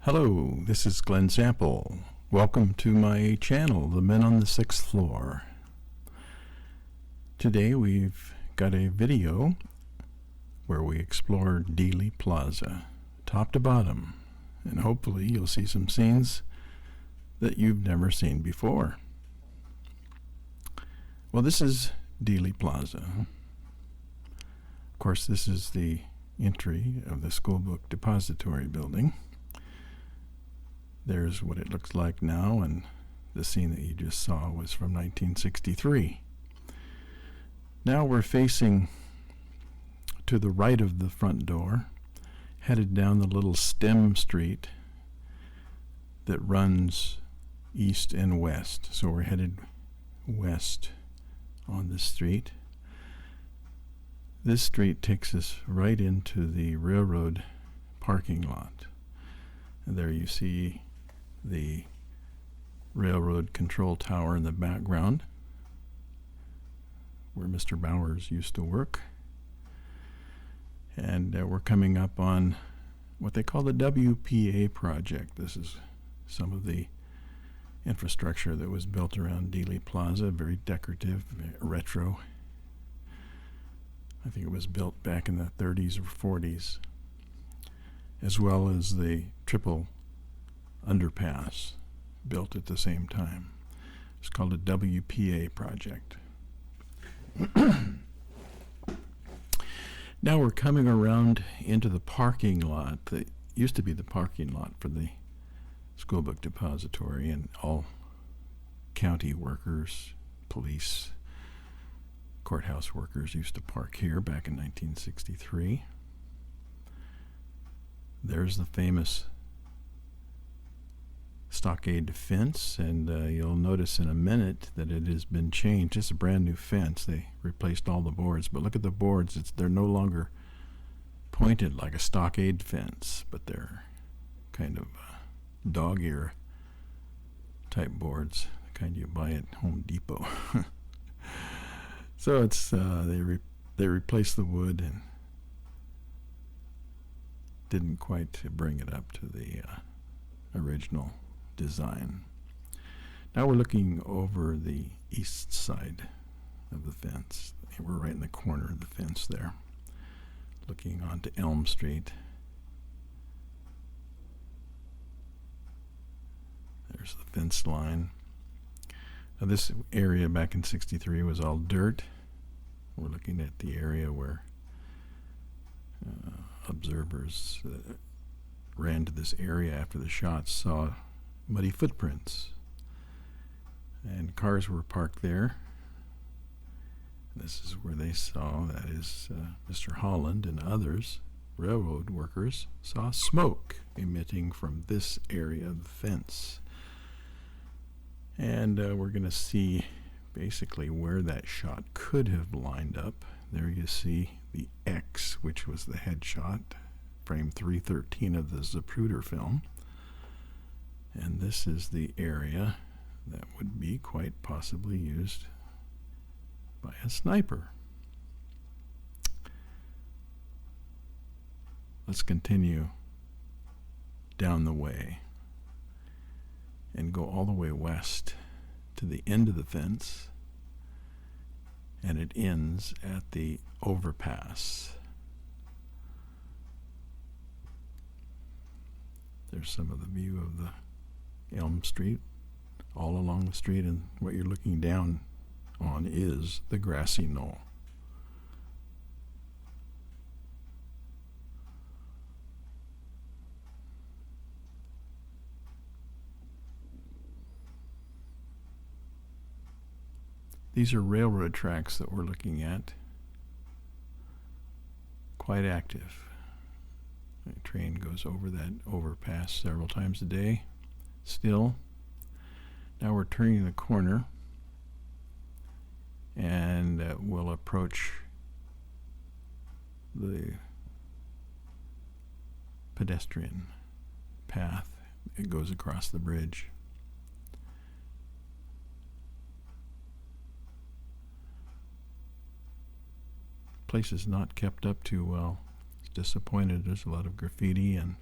Hello, this is Glen Sample. Welcome to my channel, The Men on the Sixth Floor. Today we've got a video where we explore Dealey Plaza, top to bottom, and hopefully you'll see some scenes that you've never seen before. Well, this is Dealey Plaza. Of course, this is the entry of the school book depository building. There's what it looks like now, and the scene that you just saw was from 1963. Now we're facing to the right of the front door, headed down the little stem street that runs east and west. So we're headed west on this street. This street takes us right into the railroad parking lot. And there you see the railroad control tower in the background where Mr. Bowers used to work. And we're coming up on what they call the WPA project. This is some of the infrastructure that was built around Dealey Plaza, very decorative, retro. I think it was built back in the 30s or 40s, as well as the triple underpass built at the same time. It's called a WPA project. Now we're coming around into the parking lot that used to be the parking lot for the school book depository, and all county workers, police, courthouse workers used to park here back in 1963. There's the famous stockade fence, and you'll notice in a minute that it has been changed. It's a brand new fence. They replaced all the boards, but look at the boards. They're no longer pointed like a stockade fence, but they're kind of dog ear type boards, the kind you buy at Home Depot. So it's they replaced the wood and didn't quite bring it up to the original design. Now we're looking over the east side of the fence. We're right in the corner of the fence there, looking onto Elm Street. There's the fence line. Now this area back in 63 was all dirt. We're looking at the area where observers ran to this area after the shots, saw muddy footprints, and cars were parked there. This is where they saw, that is, Mr. Holland and others, railroad workers, saw smoke emitting from this area of the fence. And we're going to see basically where that shot could have lined up. There you see the X, which was the headshot, frame 313 of the Zapruder film. And this is the area that would be quite possibly used by a sniper. Let's continue down the way and go all the way west to the end of the fence, and it ends at the overpass. There's some of the view of the Elm Street all along the street, and what you're looking down on is the Grassy Knoll. These are railroad tracks that we're looking at. Quite active. The train goes over that overpass several times a day. Still. Now we're turning the corner, and we'll approach the pedestrian path. It goes across the bridge. Place is not kept up too well. It's disappointed. There's a lot of graffiti and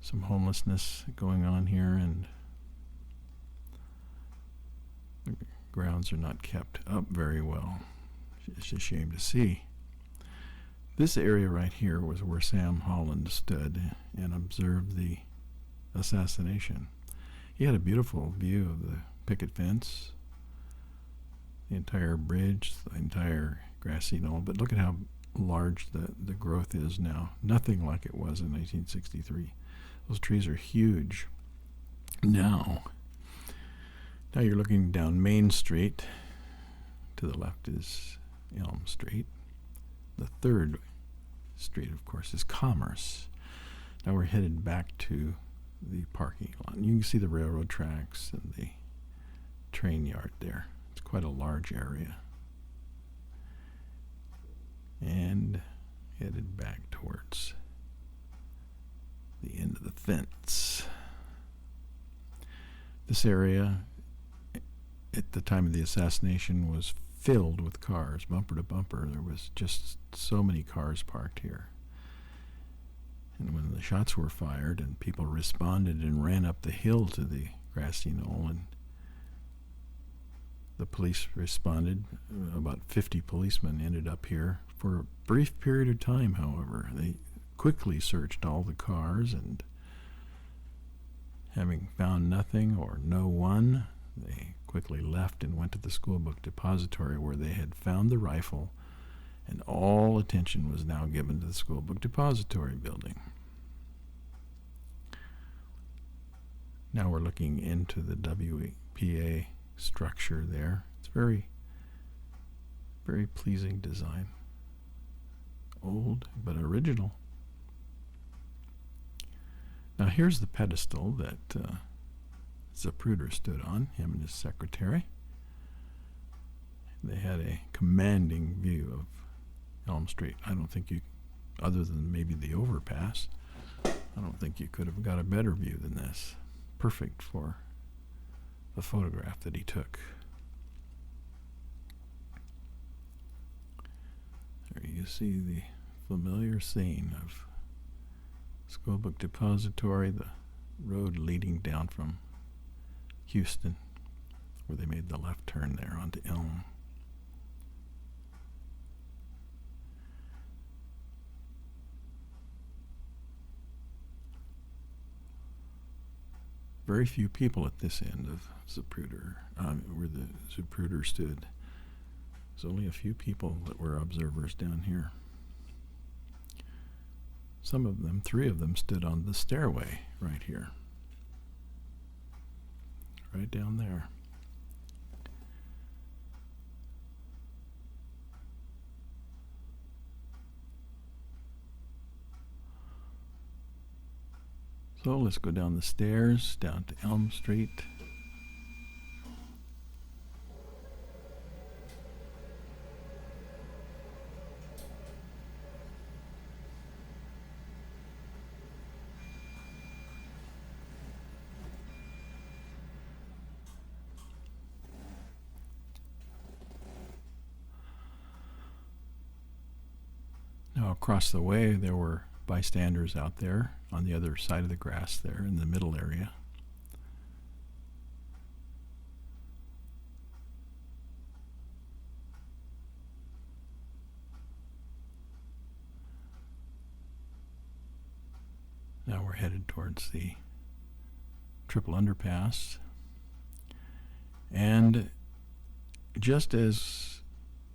some homelessness going on here, and the grounds are not kept up very well. It's a shame to see. This area right here was where Sam Holland stood and observed the assassination. He had a beautiful view of the picket fence, the entire bridge, the entire Grassy Knoll, but look at how large the growth is now. Nothing like it was in 1963. Those trees are huge. Now you're looking down Main Street. To the left is Elm Street. The third street, of course, is Commerce. Now we're headed back to the parking lot. You can see the railroad tracks and the train yard there. It's quite a large area. And headed back towards the end of the fence. This area, at the time of the assassination, was filled with cars, bumper to bumper. There was just so many cars parked here. And when the shots were fired and people responded and ran up the hill to the Grassy Knoll, and the police responded, about 50 policemen ended up here. For a brief period of time, however, they quickly searched all the cars, and having found nothing or no one, they quickly left and went to the school book depository, where they had found the rifle, and all attention was now given to the school book depository building. Now we're looking into the WPA structure there. It's very, very pleasing design. Old, but original. Now here's the pedestal that Zapruder stood on, him and his secretary. They had a commanding view of Elm Street. I don't think you, other than maybe the overpass, I don't think you could have got a better view than this. Perfect for the photograph that he took. There you see the familiar scene of school book depository, the road leading down from Houston, where they made the left turn there onto Elm. Very few people at this end of Zapruder, where the Zapruder stood. There's only a few people that were observers down here. Some of them, 3 of them, stood on the stairway right here. Right down there. So let's go down the stairs, down to Elm Street. Now across the way there were bystanders out there on the other side of the grass there in the middle area. Now we're headed towards the triple underpass. And just as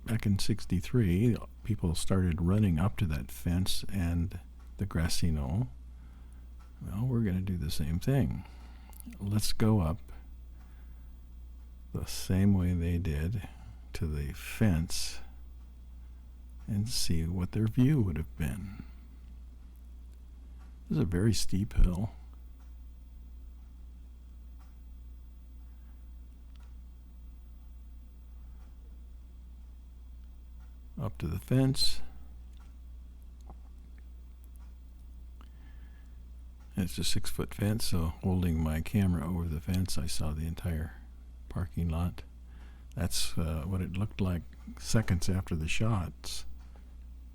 back in '63, people started running up to that fence and the Grassy Knoll, well, we're going to do the same thing. Let's go up the same way they did to the fence and see what their view would have been. This is a very steep hill. Up to the fence. It's a 6-foot fence, so holding my camera over the fence, I saw the entire parking lot. That's what it looked like seconds after the shots.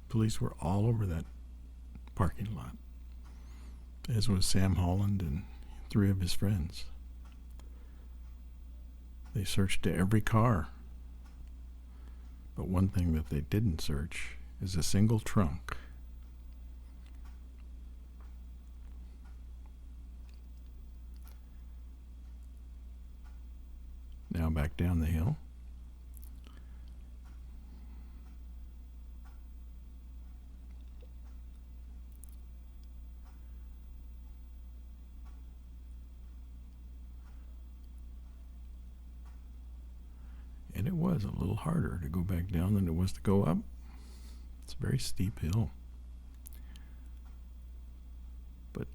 Police were all over that parking lot. as was Sam Holland and 3 of his friends. They searched every car, but one thing that they didn't search is a single trunk. Now back down the hill. And it was a little harder to go back down than it was to go up. It's a very steep hill. But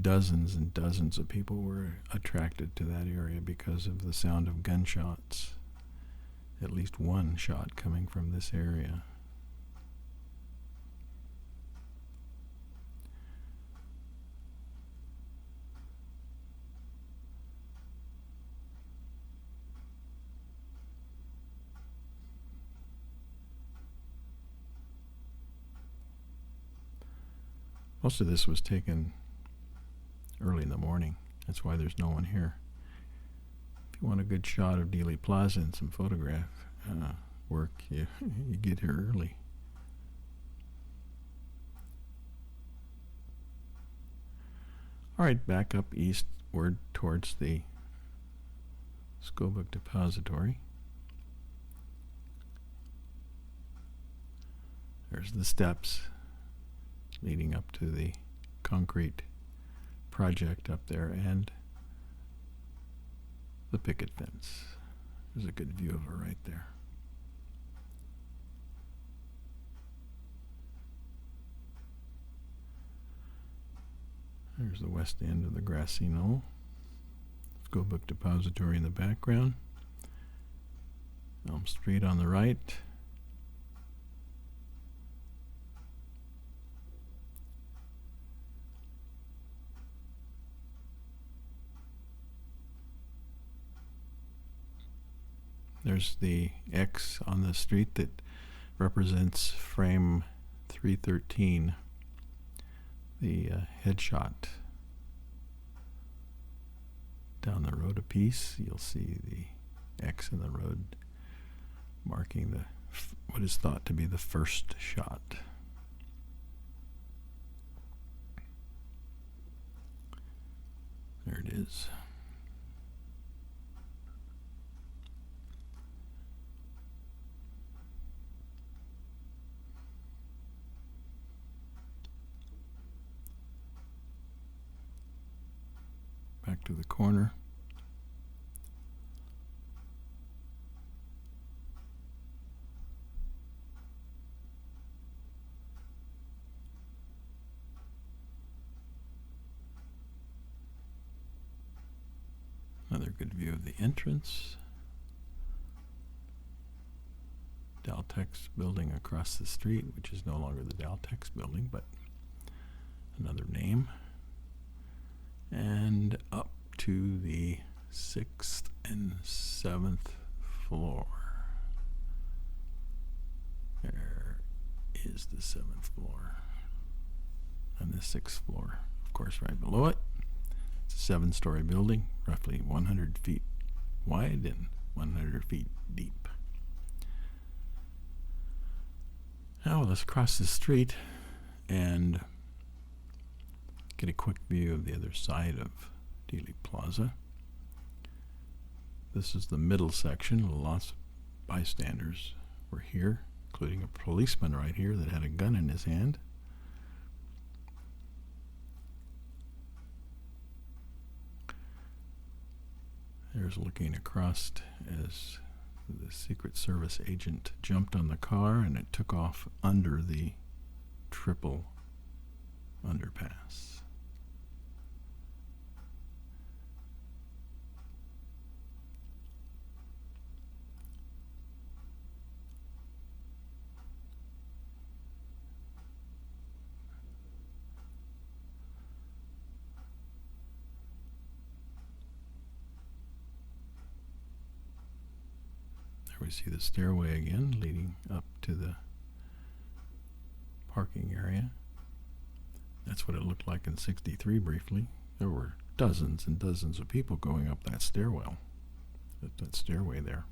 dozens and dozens of people were attracted to that area because of the sound of gunshots. At least one shot coming from this area. Most of this was taken early in the morning. That's why there's no one here. If you want a good shot of Dealey Plaza and some photograph work, you get here early. All right, back up eastward towards the Schoolbook Depository. There's the steps leading up to the concrete project up there and the picket fence. There's a good view of it right there. There's the west end of the Grassy Knoll. Schoolbook Depository in the background. Elm Street on the right. There's the X on the street that represents frame 313, the headshot. Down the road a piece, you'll see the X in the road marking what is thought to be the first shot. There it is. Back to the corner. Another good view of the entrance. Daltex building across the street, which is no longer the Daltex building, but another name. And up to the 6th and 7th floor. There is the 7th floor. And the 6th floor, of course, right below it. It's a 7-story building, roughly 100 feet wide and 100 feet deep. Now let's cross the street and get a quick view of the other side of Dealy Plaza. This is the middle section. Lots of bystanders were here, including a policeman right here that had a gun in his hand. There's looking across as the Secret Service agent jumped on the car and it took off under the triple underpass. We see the stairway again leading up to the parking area. That's what it looked like in 63 briefly. There were dozens and dozens of people going up that stairwell, that stairway there.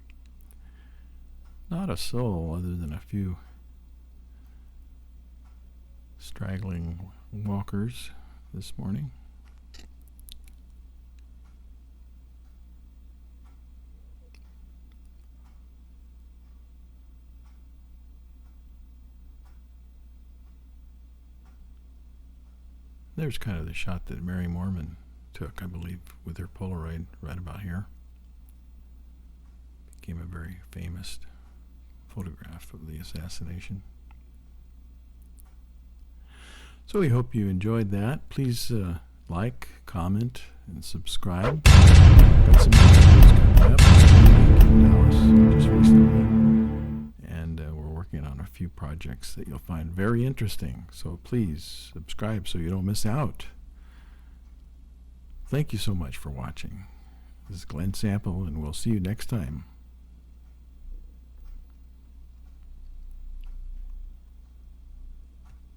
Not a soul other than a few straggling walkers this morning. There's kind of the shot that Mary Mormon took, I believe, with her Polaroid right about here. Became a very famous photograph of the assassination. So we hope you enjoyed that. Please like, comment, and subscribe. Got some videos coming up in Dallas just recently. And we're working on a few projects that you'll find very interesting. So please subscribe so you don't miss out. Thank you so much for watching. This is Glen Sample, and we'll see you next time.